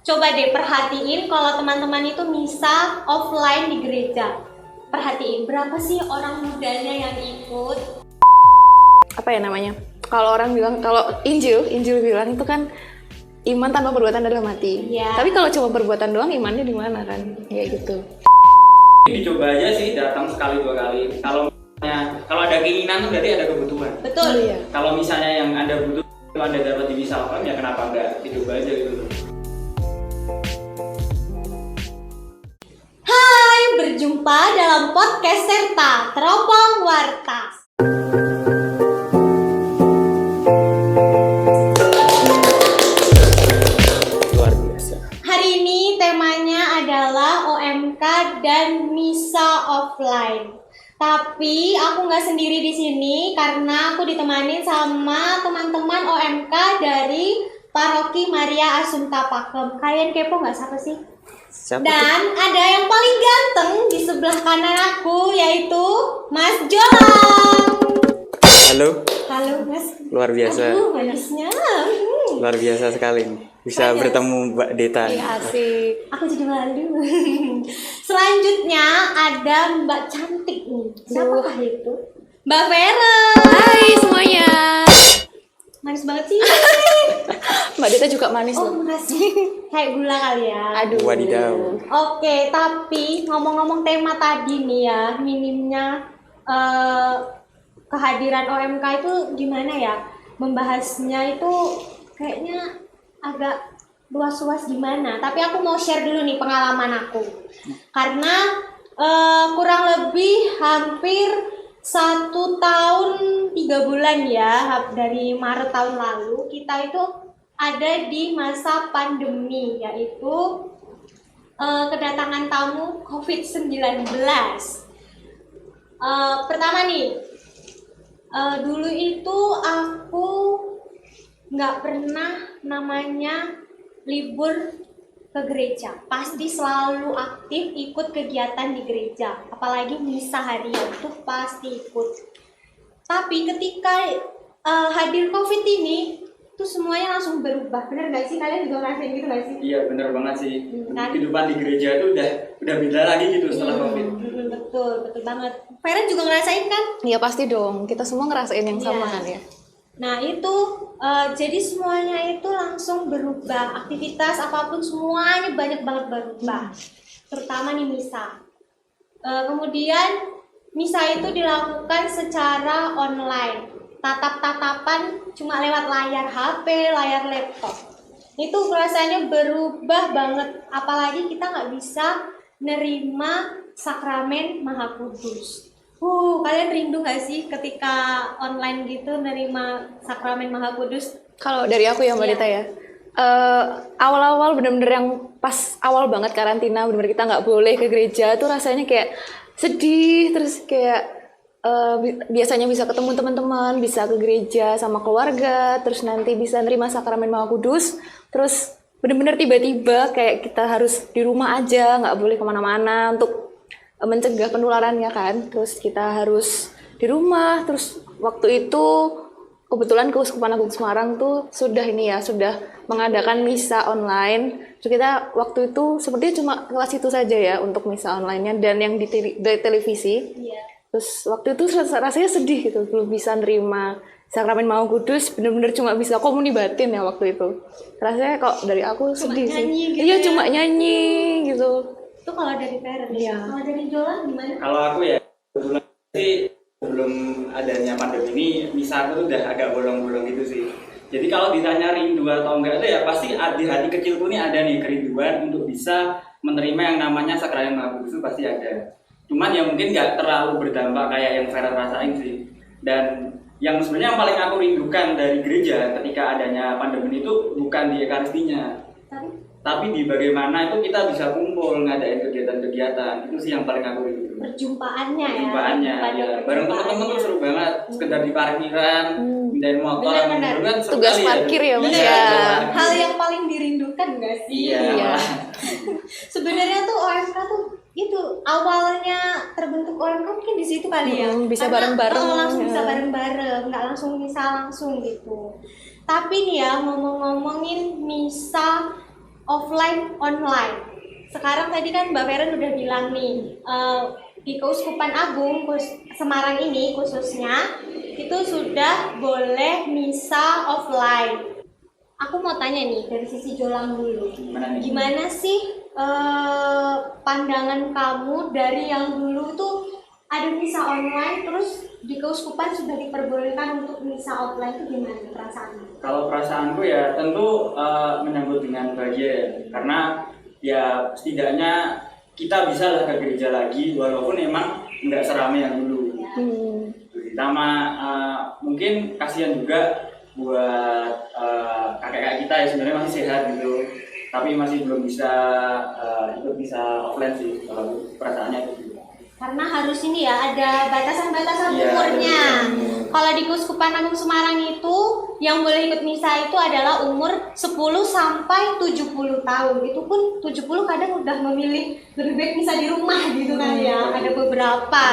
Coba deh perhatiin kalau teman-teman itu misa offline di gereja. Perhatiin berapa sih orang mudanya yang ikut? Apa ya namanya? Kalau orang bilang, kalau Injil bilang itu kan iman tanpa perbuatan adalah mati. Iya. Tapi kalau cuma perbuatan doang, imannya di mana kan? Ya gitu. Dicoba aja sih, datang sekali 2 kali. Kalau ada keinginan tuh berarti ada kebutuhan. Betul. Iya. Kalau misalnya yang Anda butuh itu Anda dapat di misa offline, ya kenapa enggak dicoba aja gitu. Hai, berjumpa dalam podcast Serta Teropong Warta. Luar biasa. Hari ini temanya adalah OMK dan misa offline. Tapi aku nggak sendiri di sini karena aku ditemani sama teman-teman OMK dari Paroki Maria Assumpta Pakem. Kalian kepo nggak siapa sih? Siapa Dan ada yang paling ganteng di sebelah kanan aku, yaitu Mas Jolang. Halo, Halo Mas. luar biasa. Aduh, manisnya. Luar biasa sekali bisa Banyak. bertemu Mbak Deta. Iya asik. Aku jadi malu. Selanjutnya ada Mbak cantik nih. Siapakah itu? Mbak Vera. Hai semuanya. Manis banget sih. Mbak Dita juga manis Oh, loh. makasih. Kayak gula kali ya. Aduh. Wadidaw. Oke, tapi ngomong-ngomong tema tadi nih ya, minimnya kehadiran OMK itu gimana ya? Membahasnya itu kayaknya agak luas-luas gimana. Tapi aku mau share dulu nih pengalaman aku. Karena kurang lebih hampir 1 tahun 3 bulan ya, dari Maret tahun lalu kita itu ada di masa pandemi, yaitu kedatangan tamu COVID-19. Pertama nih, dulu itu aku nggak pernah namanya libur ke gereja, pasti selalu aktif ikut kegiatan di gereja, apalagi misa harian tuh pasti ikut. Tapi ketika hadir COVID ini tuh semuanya langsung berubah. Bener gak sih, kalian juga ngerasain gitu gak sih? Iya, benar banget sih. Kan? Kehidupan di gereja itu udah beda lagi gitu setelah Covid. Betul banget. Vera juga ngerasain kan? Iya pasti dong. Kita semua ngerasain yang sama Iya. kan ya. Nah itu jadi semuanya itu langsung berubah, aktivitas apapun semuanya banyak banget berubah, terutama nih misa. Kemudian misa itu dilakukan secara online, tatap-tatapan cuma lewat layar HP, layar laptop. Itu rasanya berubah banget, apalagi kita nggak bisa nerima sakramen Maha Kudus. Kalian rindu gak sih ketika online gitu nerima sakramen Maha Kudus? Kalau dari aku ya Mbak Iya. Dita ya, awal-awal bener-bener yang pas awal banget karantina, bener-bener kita nggak boleh ke gereja tuh rasanya kayak sedih, terus kayak biasanya bisa ketemu teman-teman, bisa ke gereja sama keluarga, terus nanti bisa nerima sakramen Maha Kudus, terus bener-bener tiba-tiba kayak kita harus di rumah aja, nggak boleh kemana-mana untuk mencegah penularannya kan, terus kita harus di rumah. Terus waktu itu kebetulan Keuskupan Agung Semarang tuh sudah mengadakan misa online. Terus kita waktu itu sepertinya cuma kelas itu saja ya untuk misa online-nya dan yang di televisi. Iya. Terus waktu itu rasanya sedih gitu, belum bisa nerima sakramen Maha Kudus, bener-bener cuma bisa komuni batin ya waktu itu. Rasanya kok dari aku Cuma sedih sih. nyanyi gitu Iya ya. cuma nyanyi gitu. Itu kalau dari Vera. Iya. Kalau dari Jolan gimana? Kalau aku ya kebetulan sih sebelum adanya pandemi ini misa aku tuh udah agak bolong-bolong gitu sih. Jadi kalau ditanya rindu atau enggak itu ya pasti di hati kecilku nih ada nih kerinduan untuk bisa menerima yang namanya sakramen Maha Kudus, itu pasti ada. Cuman ya mungkin nggak terlalu berdampak kayak yang Vera rasain sih. Dan yang sebenarnya yang paling aku rindukan dari gereja ketika adanya pandemi itu bukan di ekaristinya, tapi di bagaimana itu kita bisa kumpul ngadain kegiatan-kegiatan. Itu sih yang paling aku rindu. Perjumpaannya ya. Perjumpaannya ya. Bareng teman-teman tuh seru banget. Sekedar di parkiran, pindahin motor, Benar-benar. gitu kan seru Tugas kali parkir ya, Mas, Iya, ya. tugas Hal parkir. yang paling dirindukan gak sih? Iya. Iya. Sebenarnya tuh OMK tuh itu awalnya terbentuk OMK mungkin di situ kali ya. Bisa Karena, bareng-bareng. langsung bisa Ya. bareng-bareng, nggak langsung misa langsung gitu. Tapi nih ya ngomongin misa offline online. Sekarang tadi kan Mbak Feren udah bilang nih, di Keuskupan Agung Semarang ini khususnya itu sudah boleh misa offline. Aku mau tanya nih dari sisi Jolang dulu, gimana sih pandangan kamu dari yang dulu tuh ada misa online terus di Keuskupan sudah diperbolehkan untuk misa offline, itu gimana perasaanmu? Kalau perasaanku ya tentu menyambut dengan bahagia ya, karena ya setidaknya kita bisa lah ke gereja lagi walaupun emang nggak seramai yang dulu. Terutama mungkin kasihan juga buat kakek-kakek kita ya, sebenarnya masih sehat gitu, tapi masih belum bisa ikut bisa offline sih kalau perasaannya itu. Karena harus ini ya, ada batasan-batasan umurnya. Kalau di Keuskupan Agung Semarang itu yang boleh ikut misa itu adalah umur 10 sampai 70 tahun. Itu pun 70 kadang udah memilih lebih baik misa di rumah gitu kan ya. Ada beberapa.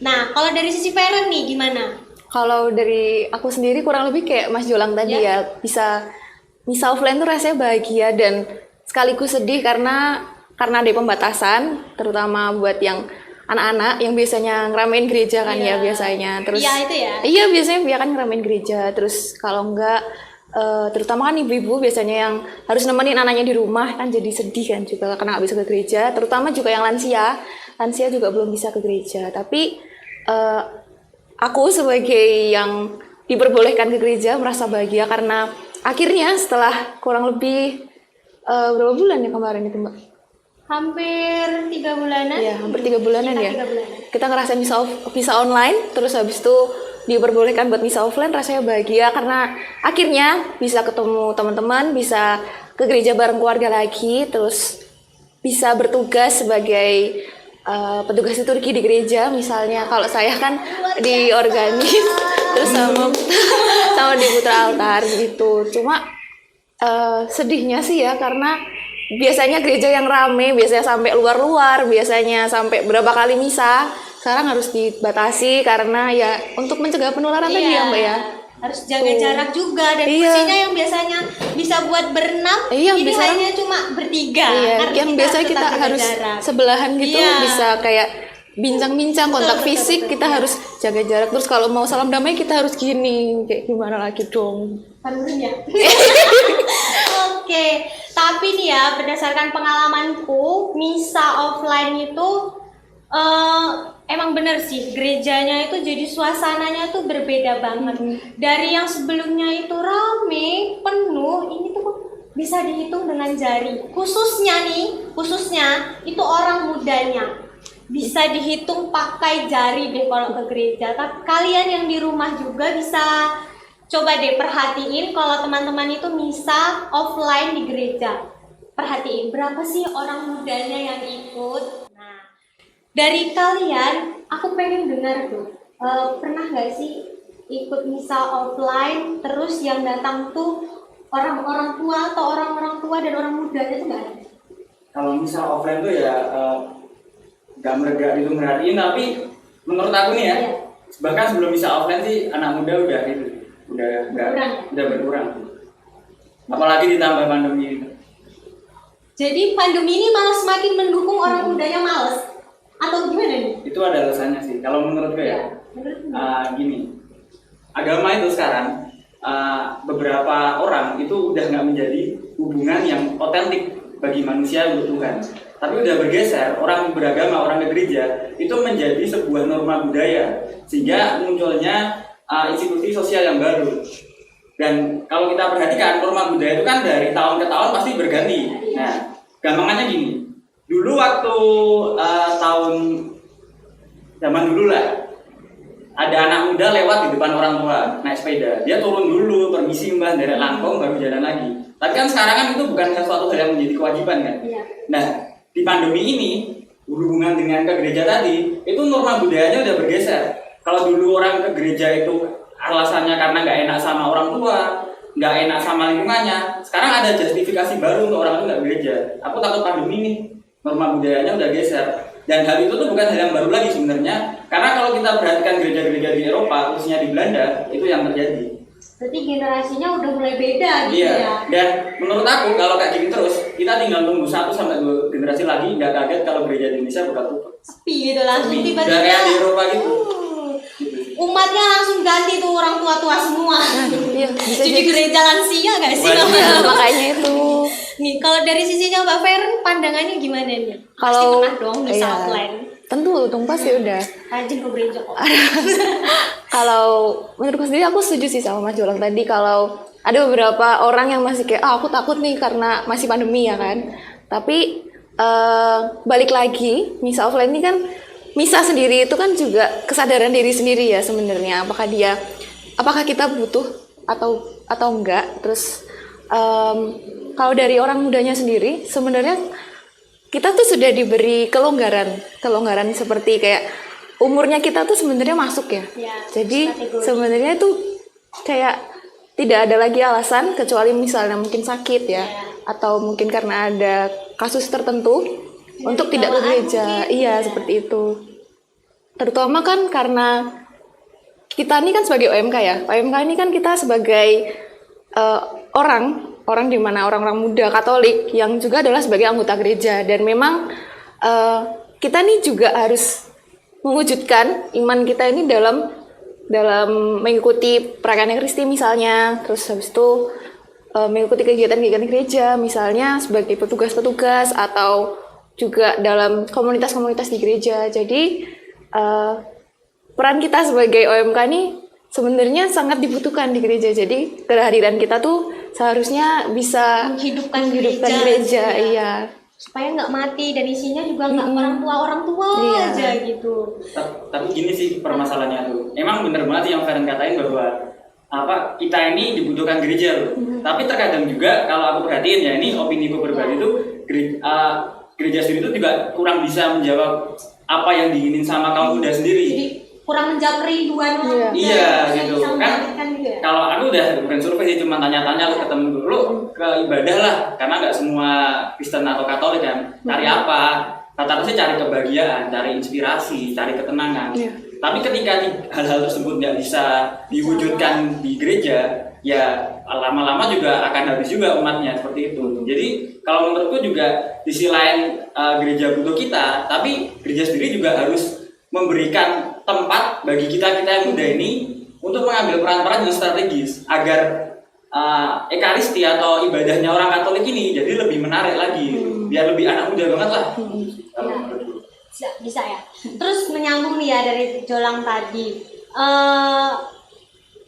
Nah, kalau dari sisi Feren nih gimana? Kalau dari aku sendiri kurang lebih kayak Mas Jolang tadi ya, bisa misa offline tuh rasanya bahagia dan sekaligus sedih karena ada pembatasan, terutama buat yang anak-anak yang biasanya ngeramein gereja kan ya biasanya. Terus itu ya. Iya, biasanya dia kan ngeramein gereja. Terus kalau enggak terutama kan ibu-ibu biasanya yang harus nemenin anaknya di rumah kan jadi sedih kan juga karena nggak bisa ke gereja, terutama juga yang lansia juga belum bisa ke gereja. Tapi aku sebagai yang diperbolehkan ke gereja merasa bahagia karena akhirnya setelah kurang lebih berapa bulan ya kemarin itu Mbak? Hampir 3 bulanan. Ya, hampir 3 bulanan ya. 3 bulanan. Kita ngerasain misa online, terus habis itu diperbolehkan buat misa offline, rasanya bahagia karena akhirnya bisa ketemu teman-teman, bisa ke gereja bareng keluarga lagi, terus bisa bertugas sebagai petugas liturgi di gereja. Misalnya kalau saya kan di organis, terus sama di putra altar gitu. Cuma sedihnya sih ya karena biasanya gereja yang rame, biasanya sampai luar-luar, biasanya sampai berapa kali misa, sekarang harus dibatasi karena ya untuk mencegah penularan tadi ya Mbak ya. Harus jaga jarak juga dan kursinya yang biasanya bisa buat berenam, ini hanya cuma bertiga. Yang biasanya kita harus jarak. Sebelahan gitu, bisa kayak bincang-bincang kontak fisik, kita harus jaga jarak. Terus kalau mau salam damai kita harus gini, kayak gimana lagi dong? Ya. Oke, tapi nih ya berdasarkan pengalamanku, misa offline itu emang bener sih, gerejanya itu jadi suasananya tuh berbeda banget. Dari yang sebelumnya itu rame, penuh, ini tuh bisa dihitung dengan jari. Khususnya itu orang mudanya. Bisa dihitung pakai jari deh kalau ke gereja. Tapi kalian yang di rumah juga bisa coba deh perhatiin kalau teman-teman itu misa offline di gereja. Perhatiin berapa sih orang mudanya yang ikut. Nah, dari kalian aku pengen dengar tuh, pernah nggak sih ikut misa offline terus yang datang tuh orang-orang tua atau orang-orang tua dan orang mudanya tuh nggak ada? Kalau misa offline tuh ya nggak merega itu merhatiin, tapi menurut aku nih ya, bahkan sebelum misa offline sih anak muda udah berkurang. Apalagi ditambah pandemi itu. Jadi pandemi ini malah semakin mendukung orang mudanya males atau gimana nih? Itu ada alasannya sih. Kalau menurutku ya, gini, agama itu sekarang beberapa orang itu udah nggak menjadi hubungan yang otentik bagi manusia untuk Tuhan. Tapi udah bergeser, orang beragama, orang ke gereja itu menjadi sebuah norma budaya, sehingga munculnya institusi sosial yang baru. Dan kalau kita perhatikan, norma budaya itu kan dari tahun ke tahun pasti berganti. Nah, gampangannya gini, dulu waktu tahun zaman dulu lah, ada anak muda lewat di depan orang tua naik sepeda, dia turun dulu, permisi mbah, derek langkong, baru jalan lagi. Tapi kan sekarang kan itu bukan sesuatu hal yang menjadi kewajiban kan. Nah, di pandemi ini berhubungan dengan ke gereja tadi, itu norma budayanya udah bergeser. Kalau dulu orang ke gereja itu alasannya karena nggak enak sama orang tua, nggak enak sama lingkungannya, sekarang ada justifikasi baru untuk orang itu nggak gereja. Aku takut pandemi nih, norma budayanya udah geser. Dan hal itu tuh bukan hal yang baru lagi sebenarnya, karena kalau kita perhatikan gereja-gereja di Eropa, khususnya di Belanda, itu yang terjadi. Berarti generasinya udah mulai beda gitu Iya, ya. dan menurut aku kalau kayak gini terus, kita tinggal tunggu 1 sampai 2 generasi lagi, nggak kaget kalau gereja di Indonesia bakal tutup. Sepi gitu langsung Sepi. tiba-tiba. Udah kayak di Eropa gitu. Umatnya langsung ganti tuh orang tua-tua semua. Iya, bisa Jadi jadi. gereja lansia gak sih? Banyak. Iya, makanya itu. Nih, kalau dari sisinya Mbak Feren, pandangannya gimana nih? Pasti Kalau pernah dong bisa iya, offline. tentu dong pasti udah. Rajin ke gereja kok. Kalau menurutku sendiri aku setuju sih sama Mas Jolang tadi, kalau ada beberapa orang yang masih kayak aku takut nih karena masih pandemi ya kan. Tapi balik lagi, misa offline ini kan, misa sendiri itu kan juga kesadaran diri sendiri ya sebenarnya. Apakah kita butuh atau enggak. Terus kalau dari orang mudanya sendiri sebenarnya kita tuh sudah diberi kelonggaran seperti kayak umurnya kita tuh sebenarnya masuk ya. Ya, Jadi kategori. sebenarnya itu kayak tidak ada lagi alasan kecuali misalnya mungkin sakit ya, atau mungkin karena ada kasus tertentu untuk tidak ke bawaan gereja. mungkin, Iya, ya. seperti itu. Terutama kan karena kita ini kan sebagai OMK ya. OMK ini kan kita sebagai orang di mana orang-orang muda Katolik yang juga adalah sebagai anggota gereja, dan memang kita nih juga harus mewujudkan iman kita ini dalam mengikuti perayaan Ekaristi misalnya, terus habis itu mengikuti kegiatan-kegiatan gereja misalnya sebagai petugas-petugas atau juga dalam komunitas-komunitas di gereja. Jadi peran kita sebagai OMK ini sebenarnya sangat dibutuhkan di gereja. Jadi kehadiran kita tuh seharusnya bisa Menghidupkan gereja. gereja. Iya. Supaya nggak mati dan isinya juga nggak orang tua Iya. aja gitu. Tapi gini sih permasalahannya tuh. Emang bener banget sih yang Feren katain bahwa kita ini dibutuhkan gereja loh. Tapi terkadang juga kalau aku perhatiin ya, ini opini gue pribadi tuh gereja sendiri tuh juga kurang bisa menjawab apa yang diinginin sama kaum muda sendiri. Jadi kurang menjawab kerinduan orang muda. Iya, yang gitu. bisa Kan membangkitkan gitu ya. kalau aku udah bukan survei sih, cuma tanya-tanya ke temen dulu ke ibadah lah, karena nggak semua Kristen atau Katolik kan. Cari apa? Rata-rata sih cari kebahagiaan, cari inspirasi, cari ketenangan. Iya. Tapi ketika hal-hal tersebut nggak bisa diwujudkan di gereja, ya lama-lama juga akan habis juga umatnya seperti itu. Jadi kalau menurutku juga di sisi lain gereja butuh kita, tapi gereja sendiri juga harus memberikan tempat bagi kita yang muda ini untuk mengambil peran-peran yang strategis agar Ekaristi atau ibadahnya orang Katolik ini jadi lebih menarik lagi, biar lebih anak muda banget lah. Kalau Ya. menurutku. Bisa ya. Terus menyambung nih ya dari Jolang tadi.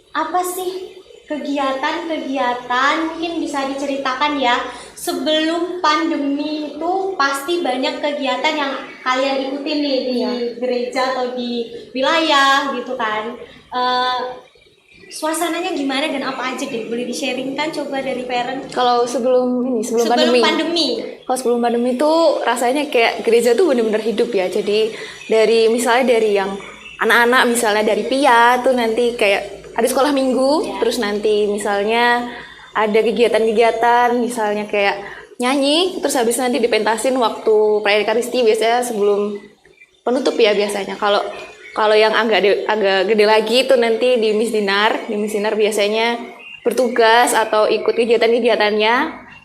Apa sih kegiatan-kegiatan mungkin bisa diceritakan ya, sebelum pandemi itu pasti banyak kegiatan yang kalian ikutin nih di gereja atau di wilayah gitu kan. Suasananya gimana dan apa aja deh, boleh di-sharingkan coba dari Feren? Kalau sebelum pandemi. Kalau sebelum pandemi itu rasanya kayak gereja tuh benar-benar hidup ya. Jadi misalnya dari yang anak-anak misalnya dari PIA tuh nanti kayak ada sekolah minggu, terus nanti misalnya ada kegiatan-kegiatan misalnya kayak nyanyi, terus habis nanti dipentasin waktu perayaan Ekaristi biasanya sebelum penutup ya biasanya. Kalau yang agak gede lagi itu nanti di Misdinar biasanya bertugas atau ikut kegiatan-kegiatannya.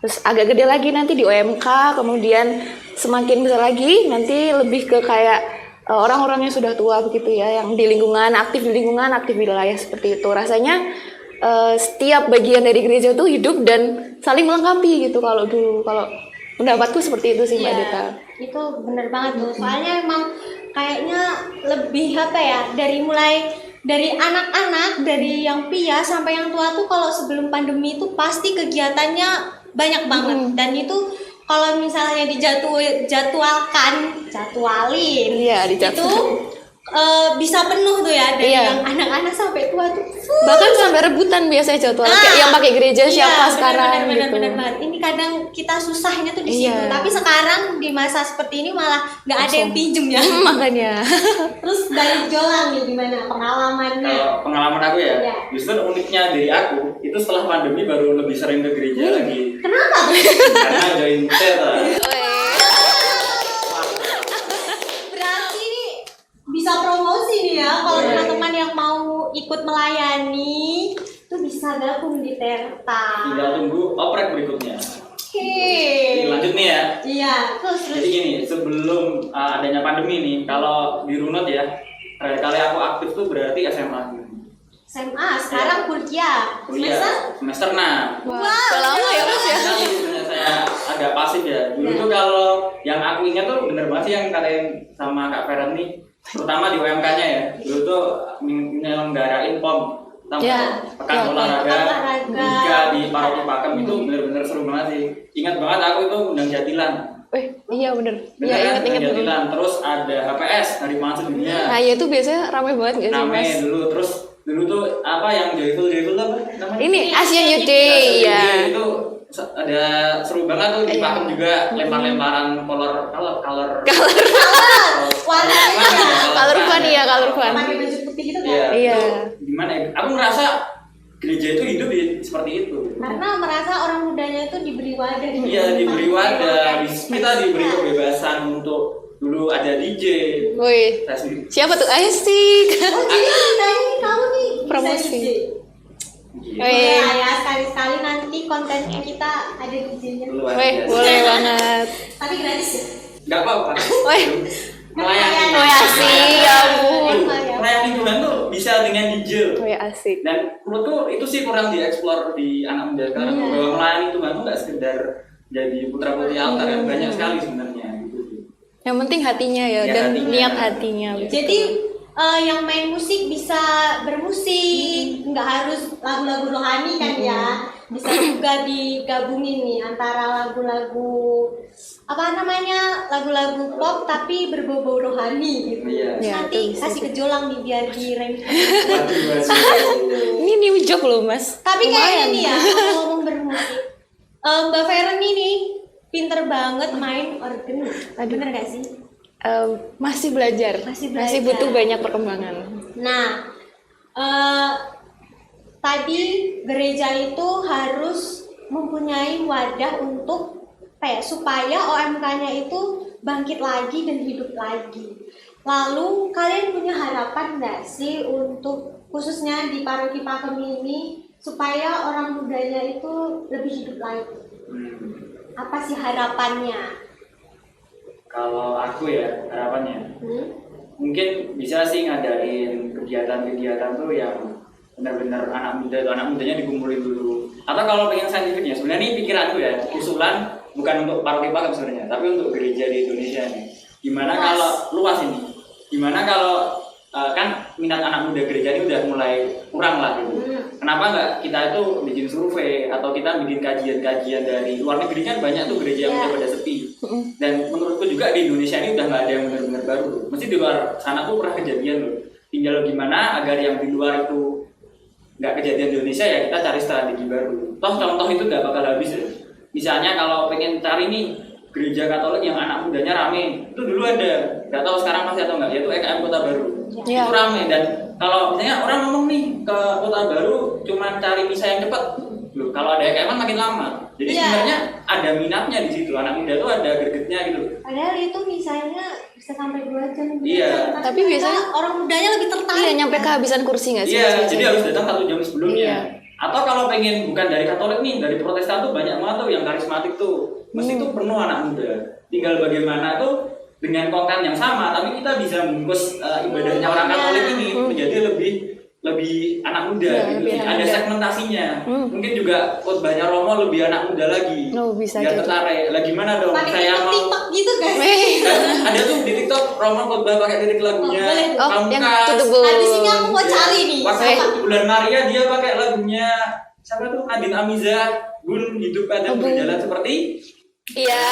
Terus agak gede lagi nanti di OMK, kemudian semakin besar lagi nanti lebih ke kayak orang-orang yang sudah tua begitu ya, yang di lingkungan, aktif di wilayah seperti itu. Rasanya setiap bagian dari gereja itu hidup dan saling melengkapi gitu kalau dulu. Kalau pendapatku seperti itu sih Mbak Dita. Itu bener banget tuh, soalnya emang kayaknya lebih apa ya, dari anak-anak, dari yang PIA sampai yang tua tuh kalau sebelum pandemi itu pasti kegiatannya banyak banget. Dan itu kalau misalnya jadwalin Iya, itu bisa penuh tuh ya, dari Iya. yang anak-anak sampai tua tuh Bahkan sampai rebutan biasanya jadwal. Kayak yang pakai gereja siapa sekarang benar, gitu. benar banget. Ini kadang kita susahnya tuh di situ. Iya. Tapi sekarang di masa seperti ini malah nggak ada yang pinjem ya. Makanya. Terus dari Jolang nih gimana pengalamannya? Kalau pengalaman aku ya, Iya. justru uniknya dari aku itu setelah pandemi baru lebih sering ke gereja lagi. Kenapa? Karena join Teta. Berarti ini bisa promosi nih ya, kalau Iya. teman-teman yang mau ikut melayani itu bisa bisa gabung di Terta. Tinggal tunggu oprek berikutnya. Oke. Lanjut nih ya. Iya, terus Jadi gini, sebelum adanya pandemi nih, kalau di Runut ya, terakhir kali aku aktif tuh berarti SMA. SMA, sekarang kuliah. Semester 6. Wah, udah lama ya Mas ya. Sekali sebenarnya saya agak pasif ya. Dulu tuh kalau yang aku ingat tuh bener banget sih yang katain sama Kak Feren nih, terutama di UMK-nya ya. Dulu tuh menyelenggarain POM, pekan olahraga Liga di Paroki Pakem itu bener-bener seru banget sih. Ingat banget aku itu undang Jatilan. Iya bener. Iya Kan, inget. Jatilan. Terus ada HPS, Hari Mahasiswa Dunia. Nah ya itu biasanya ramai banget nggak sih Rame Mas? dulu tuh apa yang joyful apa namanya? Ini Asian Youth Day ya. Itu ada seru banget tuh di Pakem juga, lempar-lemparan color warnanya Color fun ya, color fun. pakai baju putih gitu kan. Iya. Gimana ya? Aku merasa gereja itu hidup seperti itu. Karena merasa orang mudanya itu diberi wadah. Iya, diberi wadah. Kita diberi kebebasan untuk dulu ada DJ. Woi, Saya sendiri. siapa tuh? Asik. Oh jadi kita ini kamu nih bisa Promosi. DJ. Woi, Ya sekali-sekali nanti kontennya kita ada DJ-nya. Luar woi, biasa. boleh banget. Tapi gratis ya. Nggak apa-apa. Woi, Melayani. woi asik, ya ampun. Melayani Tuhan tuh bisa dengan DJ. Woi asik. Dan menurutku itu sih kurang dieksplor di anak muda sekarang, bahwa melayani Tuhan itu nggak sekedar jadi putra putri altar kan, banyak sekali sebenarnya gitu. Yang penting hatinya ya, dan hatinya. niat hatinya. Jadi yang main musik bisa bermusik, nggak harus lagu-lagu rohani kan ya. Bisa juga digabungin nih antara lagu-lagu apa namanya, lagu-lagu pop tapi berbau-bau rohani gitu. Iya. Ya, Nanti itu bisa kasih kejolang nih biar di rank. Waduh. Ini new job loh Mas. Tapi kayaknya Lumayan. nih ya, ngomong bermusik, Mbak Feren ini pinter banget main organ. Bener gak sih? Masih belajar. Masih belajar. Masih butuh banyak perkembangan. Nah, tadi gereja itu harus mempunyai wadah untuk apa ya, supaya OMK-nya itu bangkit lagi dan hidup lagi. Lalu kalian punya harapan nggak sih untuk khususnya di Paroki Pakem ini supaya orang mudanya itu lebih hidup lagi? Apa sih harapannya? Kalau aku ya harapannya mungkin bisa sih ngadain kegiatan-kegiatan tuh yang benar-benar anak mudanya dikumpulin dulu. Atau kalau pengen saintifiknya, sebenarnya ini pikiranku ya, usulan bukan untuk Paroki Pakem sebenarnya, tapi untuk gereja di Indonesia nih. Gimana kalau luas ini? Gimana kalau kan minat anak muda gereja ini udah mulai kurang lah gitu. Kenapa nggak kita itu bikin survei atau kita bikin kajian-kajian dari luar negeri, kan banyak tuh gereja yang udah pada sepi. Dan menurutku juga di Indonesia ini udah nggak ada yang benar-benar baru. Mesti di luar sana tuh pernah kejadian loh. Tinggal gimana agar yang di luar itu nggak kejadian di Indonesia, ya kita cari strategi baru. Toh contoh itu nggak bakal habis ya. Misalnya kalau pengen cari nih gereja Katolik yang anak mudanya rame, itu dulu ada, nggak tahu sekarang masih atau nggak, yaitu EKM Kota Baru. Ya. Itu rame, dan kalau misalnya orang ngomong nih ke Kota Baru cuma cari misa yang cepat, loh kalau ada EKM makin lama. Jadi sebenarnya ada minatnya di situ, anak muda tuh ada gregetnya gitu. Padahal itu misalnya bisa sampai 2 jam. Iya. Tapi biasanya orang mudanya lebih tertarik. Iya, nyampe kehabisan kursi nggak sih? Iya, Mas? jadi harus datang 1 jam sebelumnya. Iya. Atau kalau pengen bukan dari Katolik nih, dari Protestan tuh banyak banget tuh yang karismatik tuh. Mesti tuh penuh anak muda. Tinggal bagaimana tuh dengan konten yang sama, tapi kita bisa membungkus ibadahnya orang Katolik ini menjadi lebih anak muda Ya, gitu. lebih anak Ada muda. segmentasinya. Mungkin juga khotbahnya Romo lebih anak muda lagi. Oh, bisa biar jadi. tertarik. Lah gimana dong? Pakai Saya mau TikTok gitu guys. ada tuh di TikTok Romo khotbah pakai lirik lagunya. boleh. Oh, yang Pamungkas. tutup Habis ini aku mau cari nih. Waktu bulan Maria dia pakai lagunya siapa tuh, Nadine Amiza, Gun hidup pada berjalan seperti Iya.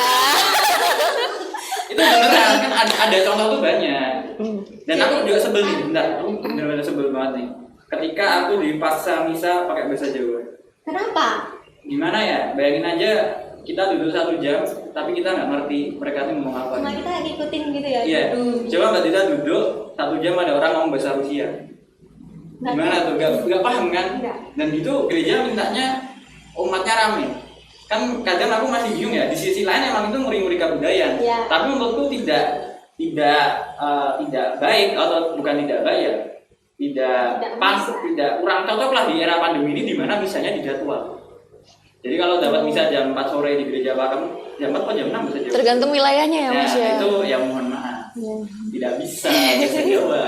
itu beneran kan, ada contoh tuh banyak. Dan aku juga sebel nih, bentar, aku bener-bener sebel banget nih. Ketika aku dipaksa misa pakai bahasa Jawa. Kenapa? Gimana ya? Bayangin aja kita duduk 1 jam, tapi kita nggak ngerti mereka tuh ngomong apa. Cuma kita ngikutin gitu ya. Iya. Coba Mbak Tita duduk 1 jam ada orang ngomong bahasa Rusia. Gimana tuh? Gak paham kan? Enggak. Dan gitu gereja mintanya umatnya rame. Kan kadang aku masih bingung ya, di sisi lain emang itu nguri-nguri kebudayaan. Iya. Tapi menurutku tidak baik, atau bukan tidak baik ya. Tidak pas, bisa. tidak kurang cocok lah di era pandemi ini, di mana misalnya di jadwal. Jadi kalau dapat misa jam 4 sore di gereja Pakem, jam 4 atau jam 6 bisa jawab. Tergantung wilayahnya ya Mas ya. Itu ya mohon maaf. Ya. Tidak bisa bahasa Jawa.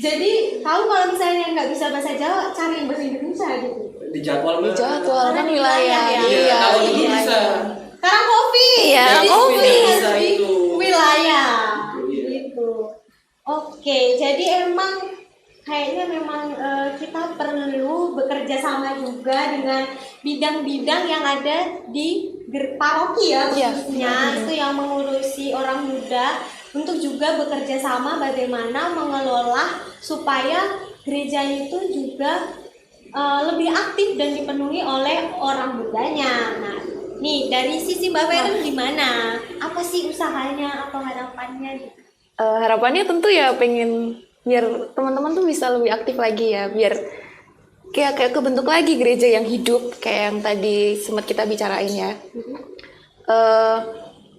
Jadi tahu kalau misalnya nggak bisa bahasa Jawa, cari yang bahasa Indonesia gitu. Di jadwal Di jadwal Karena kan di wilayah. wilayah, ya. Iya, kalau dulu Iya. bisa. Sekarang kopi. Iya, Jadi kopi. harus Bisa di itu. wilayah. Iya. Gitu. Oke, jadi emang kayaknya memang kita perlu bekerja sama juga dengan bidang-bidang yang ada di paroki ya Iya. khususnya itu yang mengurusi orang muda untuk juga bekerja sama bagaimana mengelola supaya gereja itu juga lebih aktif dan dipenuhi oleh orang mudanya. Nah, nih dari sisi Mbak Veren gimana? Apa sih usahanya atau harapannya gitu? Harapannya tentu ya pengen biar teman-teman tuh bisa lebih aktif lagi ya, biar kayak kebentuk lagi gereja yang hidup kayak yang tadi sempat kita bicarain ya.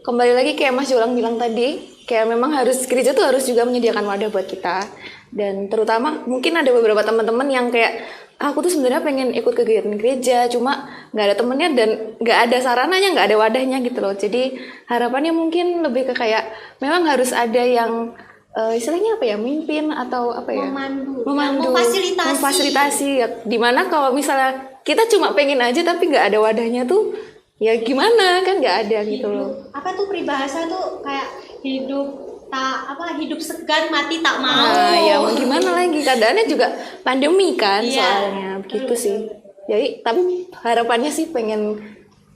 Kembali lagi kayak Mas Jolang bilang tadi, kayak memang gereja tuh harus juga menyediakan wadah buat kita, dan terutama mungkin ada beberapa teman-teman yang kayak aku tuh sebenarnya pengen ikut kegiatan gereja, cuma nggak ada temennya dan nggak ada sarananya, nggak ada wadahnya gitu loh. Jadi harapannya mungkin lebih ke kayak memang harus ada yang istilahnya apa ya, mimpin atau apa ya, Memandu, memfasilitasi ya, dimana kalau misalnya kita cuma pengen aja tapi nggak ada wadahnya tuh ya gimana, kan nggak ada gitu loh. Apa tuh peribahasa tuh kayak hidup segan mati tak mau. Nah, ya mau gimana lagi, keadaannya juga pandemi kan, Iya. soalnya begitu sih. Jadi tapi harapannya sih pengen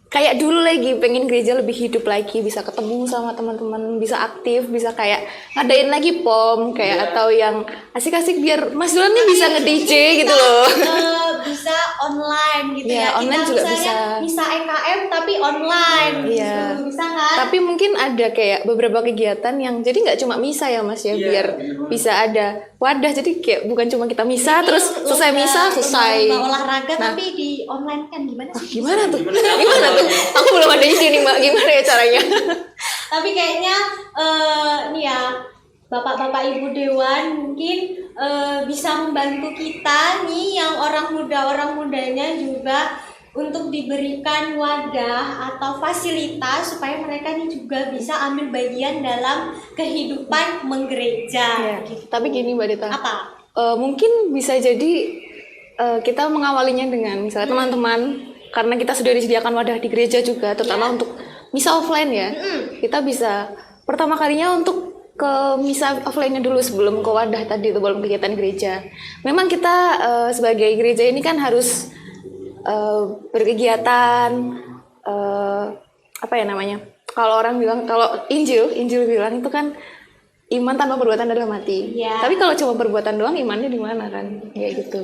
kayak dulu lagi, pengen gereja lebih hidup lagi, bisa ketemu sama teman-teman, bisa aktif, bisa kayak ngadain lagi pom kayak atau yang asik-asik biar Mas Dulan nih bisa nge-DJ gitu loh. Bisa online gitu Iya, ya. online Kita juga misalnya bisa EKM tapi online Iya. gitu. Bisa kan? Tapi mungkin ada kayak beberapa kegiatan yang jadi nggak cuma misa ya Mas ya, Iya, biar bener. bisa ada wadah, jadi kayak bukan cuma kita misa terus selesai misa selesai. Lomba olahraga Nah. tapi di online kan gimana sih? Gimana tuh? Gimana tuh? Aku belum ada ide nih Mbak, gimana ya caranya? Tapi kayaknya nih ya bapak-bapak ibu dewan mungkin bisa membantu kita nih yang orang mudanya juga untuk diberikan wadah atau fasilitas supaya mereka nih juga bisa ambil bagian dalam kehidupan menggereja. Gitu. Tapi gini Mbak Dita, Apa? mungkin bisa jadi kita mengawalinya dengan misalnya teman-teman, karena kita sudah disediakan wadah di gereja juga, terutama untuk misa offline ya. Kita bisa pertama kalinya untuk ke misa offline-nya dulu sebelum ke wadah tadi itu, belum kegiatan gereja. Memang kita sebagai gereja ini kan harus berkegiatan, apa ya namanya? Kalau orang bilang, kalau Injil bilang itu kan iman tanpa perbuatan adalah mati. Iya. Tapi kalau cuma perbuatan doang, imannya di mana kan? Kayak gitu.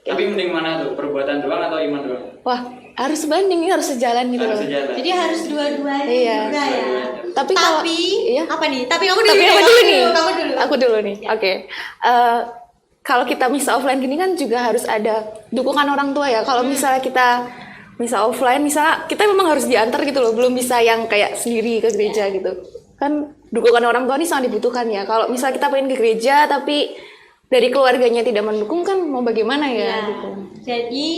Tapi mending mana tuh? Perbuatan doang atau iman doang? Wah, harus sebanding, harus sejalan gitu Harus loh. sejalan. Jadi harus dua-duanya Iya. juga ya. Tapi kalau iya. Apa nih? Tapi kamu dulu. Tapi deh, apa kamu dulu nih? Kamu dulu. Aku dulu nih. Oke. Kalau kita misa offline gini kan juga harus ada dukungan orang tua ya. Kalau misalnya kita misa offline, misalnya kita memang harus diantar gitu loh, belum bisa yang kayak sendiri ke gereja gitu. Kan dukungan orang tua ini sangat dibutuhkan ya. Kalau misalnya kita pengen ke gereja tapi dari keluarganya tidak mendukung, kan mau bagaimana ya, Ya. gitu. Jadi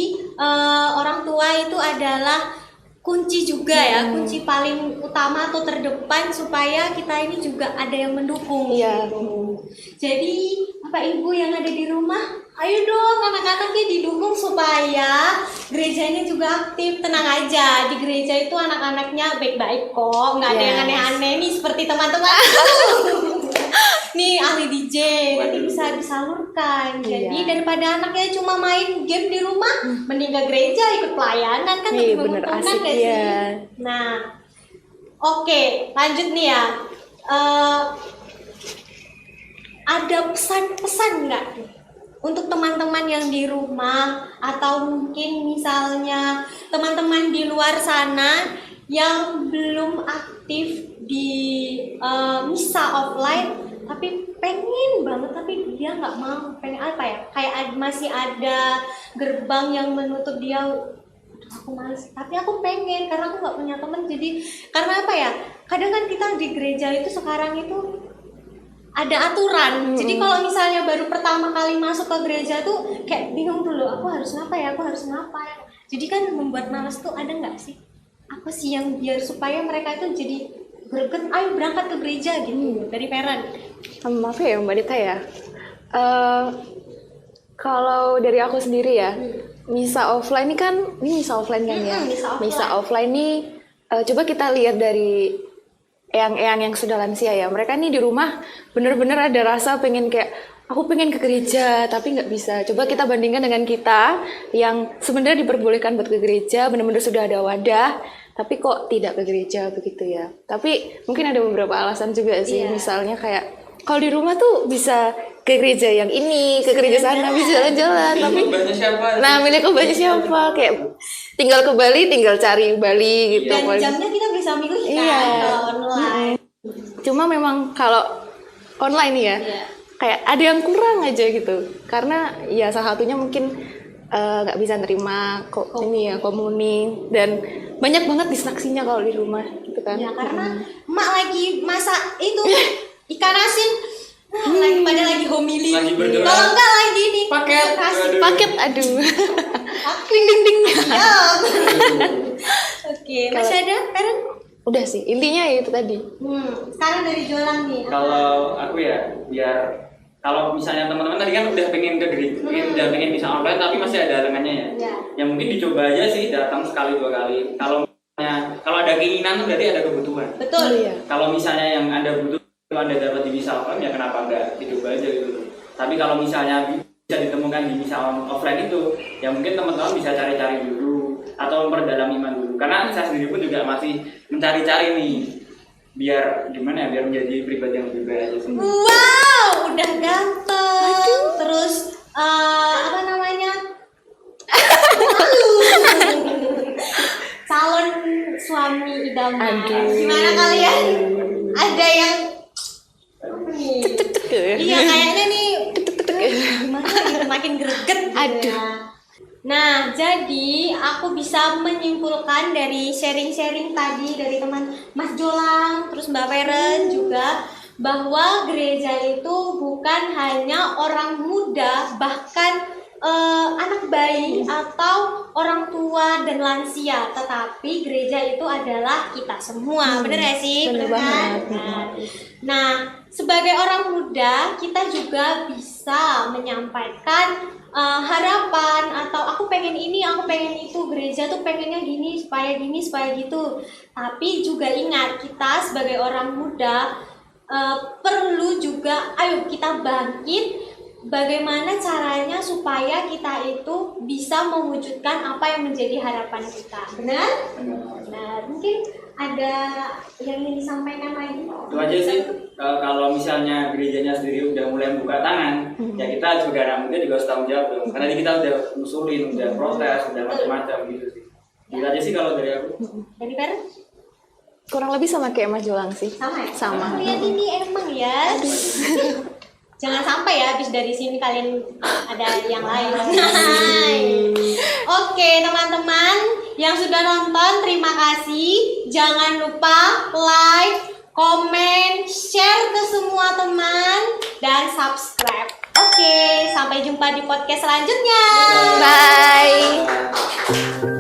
orang tua itu adalah kunci juga ya, kunci paling utama atau terdepan supaya kita ini juga ada yang mendukung. Iya. Gitu. Jadi Bapak Ibu yang ada di rumah, ayo dong anak-anaknya didukung supaya gerejanya juga aktif. Tenang aja, di gereja itu anak-anaknya baik-baik kok, nggak ada yang Yes. aneh-aneh nih seperti teman-teman. Nih ahli DJ nanti bisa disalurkan. Jadi Iya. daripada anaknya cuma main game di rumah, mending ke gereja ikut pelayanan kan Iya, lebih bener, menguntungkan asik, nggak sih? iya. Nah, oke lanjut nih ya. Ada pesan-pesan nggak nih untuk teman-teman yang di rumah atau mungkin misalnya teman-teman di luar sana yang belum aktif di misa offline tapi pengen banget tapi dia nggak mau, pengen apa ya, kayak masih ada gerbang yang menutup dia. Aduh, aku males tapi aku pengen karena aku nggak punya teman. Jadi karena apa ya, kadang kan kita di gereja itu sekarang itu ada aturan. Jadi kalau misalnya baru pertama kali masuk ke gereja tuh kayak bingung dulu, aku harus ngapa ya, aku harus ngapa ya. Jadi kan membuat malas tuh ada nggak sih? Apa sih yang biar supaya mereka itu jadi greget, ayo berangkat ke gereja gitu dari parent. Maaf ya Mbak Dita ya. Kalau dari aku sendiri ya, misa offline ini kan, ini misa offline kan ya. Misa offline ini coba kita lihat dari eyang-eyang yang sudah lansia ya. Mereka nih di rumah bener-bener ada rasa pengen kayak aku pengen ke gereja tapi nggak bisa. Coba kita bandingkan dengan kita yang sebenarnya diperbolehkan buat ke gereja, bener-bener sudah ada wadah, tapi kok tidak ke gereja begitu ya. Tapi mungkin ada beberapa alasan juga sih. Misalnya kayak kalau di rumah tuh bisa ke gereja yang ini, ke gereja sana, bisa jalan-jalan. Tapi nah milik khotbahnya siapa? Kayak tinggal ke Bali, tinggal cari Bali gitu. Dan jamnya kita bisa milih kan kalau online. Cuma memang kalau online ya, kayak ada yang kurang aja gitu. Karena ya salah satunya mungkin nggak bisa nerima ini ya komuni, dan banyak banget distraksinya kalau di rumah gitu kan. Ya karena emak lagi masak itu ikan asin, lagi homili, kalau enggak lagi nih paket aduh ding ding ding. Oke, masih ada parent? Udah sih, intinya ya itu tadi. Sekarang dari Jolang nih. Kalau aku ya, biar kalau misalnya teman-teman tadi kan udah pengen ke gereja, udah pengen bisa online tapi masih ada halangannya ya. Ya mungkin dicoba aja sih, datang sekali 2 kali. Kalau ada keinginan tuh berarti ada kebutuhan. Betul. Kalau misalnya yang Anda butuh itu Anda dapat di misa online, ya kenapa enggak dicoba aja gitu. Tapi kalau misalnya bisa ditemukan di misa offline itu, ya mungkin teman-teman bisa cari-cari dulu atau memperdalam iman dulu. Karena saya sendiri pun juga masih mencari-cari nih, biar gimana ya, biar menjadi pribadi yang lebih baik aja sendiri. Wow, udah ganteng. Terus apa namanya? Calon suami idaman. Gimana kalian? Ada yang iya kayaknya nih gimana gitu, makin greget gitu ya. Nah, jadi aku bisa menyimpulkan dari sharing-sharing tadi dari teman Mas Jolang, terus Mbak Feren juga, bahwa gereja itu bukan hanya orang muda, bahkan anak bayi atau orang tua dan lansia, tetapi gereja itu adalah kita semua. Bener ya sih? Bener banget. Nah, sebagai orang muda kita juga bisa menyampaikan harapan atau aku pengen ini, aku pengen itu, gereja tuh pengennya gini supaya gitu. Tapi juga ingat, kita sebagai orang muda perlu juga, ayo kita bangkit. Bagaimana caranya supaya kita itu bisa mewujudkan apa yang menjadi harapan kita. Benar? Benar. Mungkin ada yang ingin disampaikan lagi? Itu aja sih. Kalau misalnya gerejanya sendiri udah mulai buka tangan, ya kita sebagai anak muda juga harus tanggung jawab dong. Karena kita udah usulin, udah protes, udah macam-macam gitu sih. Itu aja sih kalau dari aku. Dari Feren? Kurang lebih sama kayak Mas Jolang sih. Sama ya? Sama. Lihat ini emang ya. Jangan sampai ya habis dari sini kalian ada yang lain. Oke, teman-teman yang sudah nonton, terima kasih. Jangan lupa like, komen, share ke semua teman, dan subscribe. Oke, sampai jumpa di podcast selanjutnya. Bye.